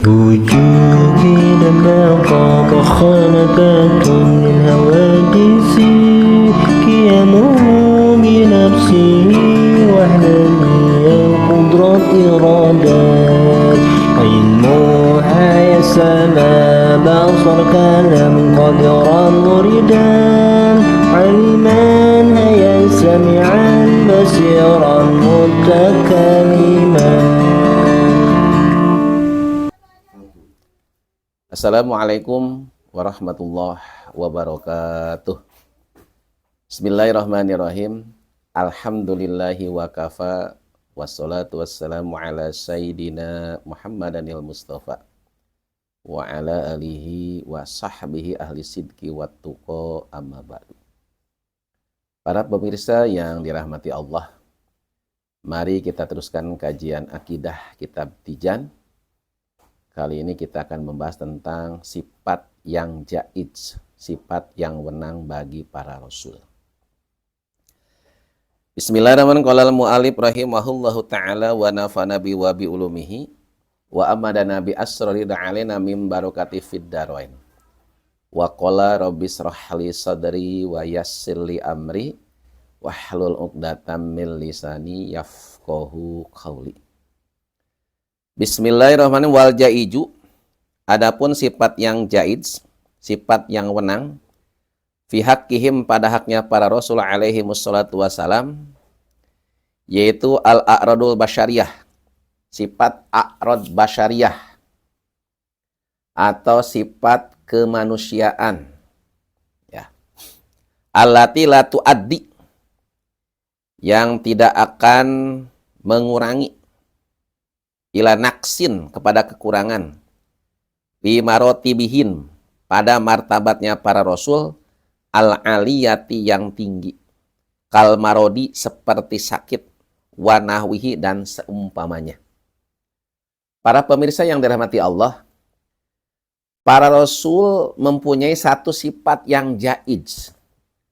وجودي لما طاب خانبات للحوادث قيامه بنفسه وحدانية قدرة إرادات علمها يسمى بصر كلام قدرا مريدا علما هيا سمعا بصيرا متكلما. Assalamualaikum warahmatullahi wabarakatuh. Bismillahirrahmanirrahim. Alhamdulillahi wa kafa. Wassalatu wassalamu ala sayyidina Muhammadanil Mustafa wa ala alihi wa sahbihi ahli sidki wa tuqa amma ba'du. Para pemirsa yang dirahmati Allah, mari kita teruskan kajian akidah kitab Tijan. Kali ini kita akan membahas tentang sifat yang jaiz, sifat yang wenang bagi para rasul. Bismillahirrahmanirrahim. Qala al-mu'allif rahimahullahu ta'ala wa nafa'ana bi wa bi ulumihi wa amadana bi asrari da'alina min barakati fid darain. Wa qala rabbi shrah li sadri wa yassir li amri wahlul 'uqdatam min lisani yafqahu qawli. Bismillahirrahmanirrahim. Wal jaiju, adapun sifat yang jaiz, sifat yang wenang, fi haqqihim, pada haknya para rasul alaihi wassalatu wassalam, yaitu al-a'radul basyariyah, sifat a'rad basyariyah atau sifat kemanusiaan, ya, allati la tuaddi, yang tidak akan mengurangi, ila naksin, kepada kekurangan, bi marotibihin, pada martabatnya para rasul, al-aliyati, yang tinggi, kal marodi, seperti sakit, wa nahwihi, dan seumpamanya. Para pemirsa yang dirahmati Allah, para rasul mempunyai satu sifat yang jaiz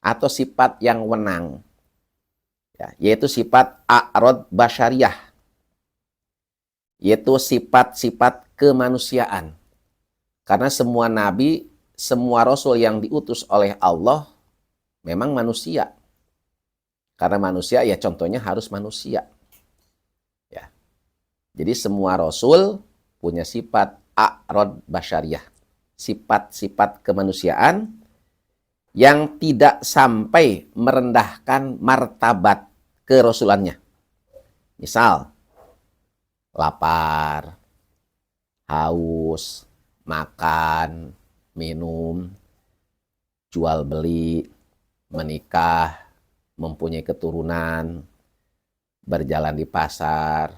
atau sifat yang wenang, ya, yaitu sifat a'rad basyariyah, yaitu sifat-sifat kemanusiaan. Karena semua nabi, semua rasul yang diutus oleh Allah memang manusia. Karena manusia, ya contohnya harus manusia. Ya. Jadi semua rasul punya sifat a'rad basyariyah, sifat-sifat kemanusiaan yang tidak sampai merendahkan martabat kerasulannya. Misal, lapar, haus, makan, minum, jual beli, menikah, mempunyai keturunan, berjalan di pasar,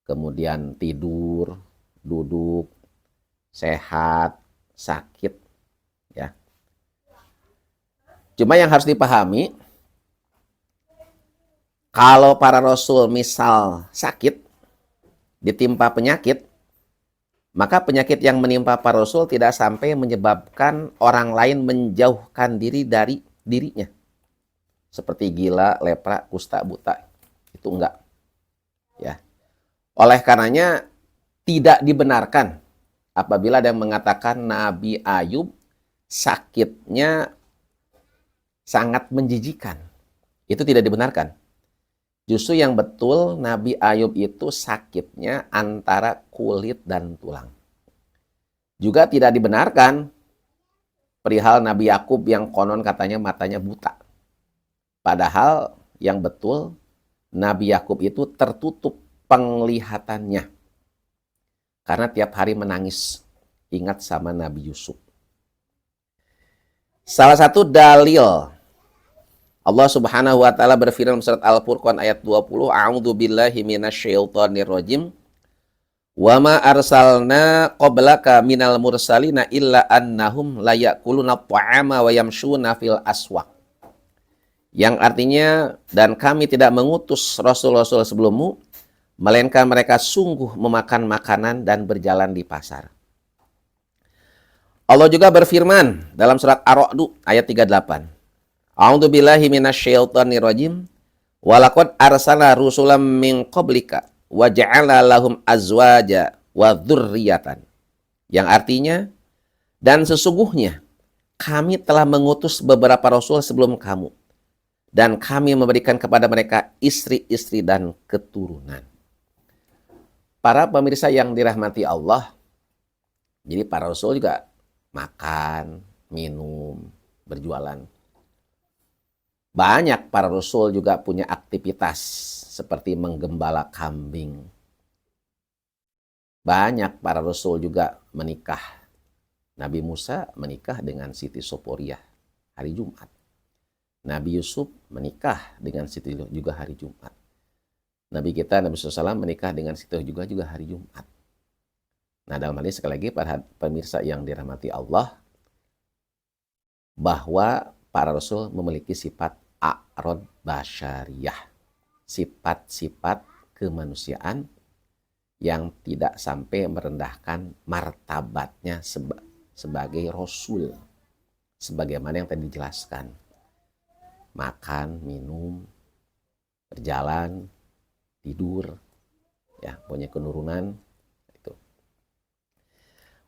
kemudian tidur, duduk, sehat, sakit, ya. Cuma yang harus dipahami, kalau para rasul misal sakit, ditimpa penyakit, maka penyakit yang menimpa para rasul tidak sampai menyebabkan orang lain menjauhkan diri dari dirinya. Seperti gila, lepra, kusta, buta. Itu enggak. Ya. Oleh karenanya tidak dibenarkan apabila ada yang mengatakan Nabi Ayub sakitnya sangat menjijikan. Itu tidak dibenarkan. Justru yang betul, Nabi Ayub itu sakitnya antara kulit dan tulang. Juga tidak dibenarkan perihal Nabi Yakub yang konon katanya matanya buta. Padahal yang betul, Nabi Yakub itu tertutup penglihatannya. Karena tiap hari menangis, ingat sama Nabi Yusuf. Salah satu dalil Allah Subhanahu wa taala berfirman surat Al-Furqan ayat 20, A'udzu billahi minasyaitonir rajim. Wa ma arsalna qablaka minal mursalina illa annahum la ya'kuluna ta'ama wa yamshuna fil aswaq. Yang artinya, dan kami tidak mengutus rasul-rasul sebelummu melainkan mereka sungguh memakan makanan dan berjalan di pasar. Allah juga berfirman dalam surat Ar-Ra'd ayat 38. A'udzu billahi minasyaitonir rajim. Walaqad arsalna rusulam min qablika wa ja'ala lahum azwaja wa dzurriyyatan. Yang artinya, dan sesungguhnya kami telah mengutus beberapa rasul sebelum kamu, dan kami memberikan kepada mereka istri-istri dan keturunan. Para pemirsa yang dirahmati Allah, jadi para rasul juga makan, minum, berjualan. Banyak para rasul juga punya aktivitas seperti menggembala kambing. Banyak para rasul juga menikah. Nabi Musa menikah dengan Siti Soporiah hari Jumat. Nabi Yusuf menikah dengan Siti juga hari Jumat. Nabi kita, Nabi SAW menikah dengan Siti juga hari Jumat. Nah, dalam hal ini sekali lagi para pemirsa yang dirahmati Allah, bahwa para rasul memiliki sifat a'rad basyariyah, sifat-sifat kemanusiaan yang tidak sampai merendahkan martabatnya sebagai rasul, sebagaimana yang tadi dijelaskan. Makan, minum, berjalan, tidur, ya, punya kenurunan. Itu.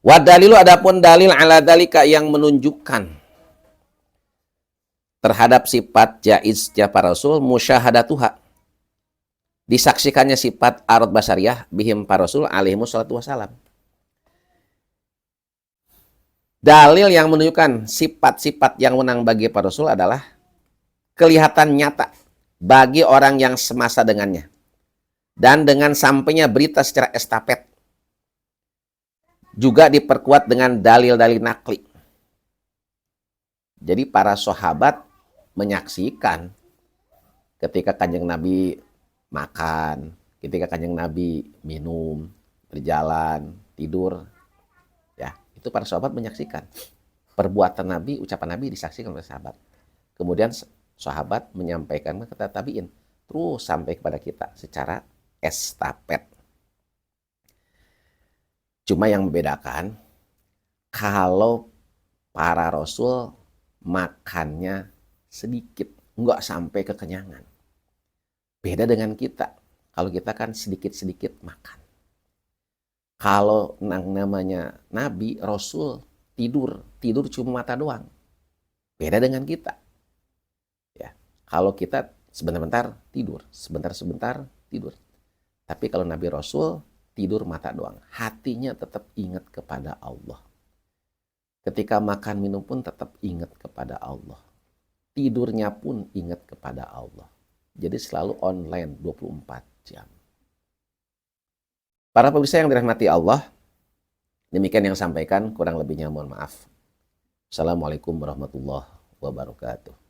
Wa dalilu, adapun dalil ala dalika yang menunjukkan terhadap sifat jaiznya para rasul, musyahadatuha, disaksikannya sifat arad basariyah bihim para rasul alaihi wassalatu wassalam. Dalil yang menunjukkan sifat-sifat yang menang bagi para rasul adalah kelihatan nyata bagi orang yang semasa dengannya, dan dengan sampainya berita secara estafet juga diperkuat dengan dalil-dalil nakli. Jadi para sahabat menyaksikan ketika Kanjeng Nabi makan, ketika Kanjeng Nabi minum, berjalan, tidur, ya, itu para sahabat menyaksikan. Perbuatan Nabi, ucapan Nabi disaksikan oleh sahabat. Kemudian sahabat menyampaikan kepada tabiin, terus sampai kepada kita secara estafet. Cuma yang membedakan, kalau para rasul makannya sedikit, nggak sampai kekenyangan. Beda dengan kita. Kalau kita kan sedikit-sedikit makan. Kalau namanya Nabi, Rasul, tidur cuma mata doang. Beda dengan kita. Ya, kalau kita sebentar-bentar tidur, sebentar-sebentar tidur. Tapi kalau Nabi Rasul, tidur mata doang. Hatinya tetap ingat kepada Allah. Ketika makan minum pun tetap ingat kepada Allah. Tidurnya pun ingat kepada Allah. Jadi selalu online 24 jam. Para pemirsa yang dirahmati Allah, demikian yang sampaikan, kurang lebihnya mohon maaf. Assalamualaikum warahmatullahi wabarakatuh.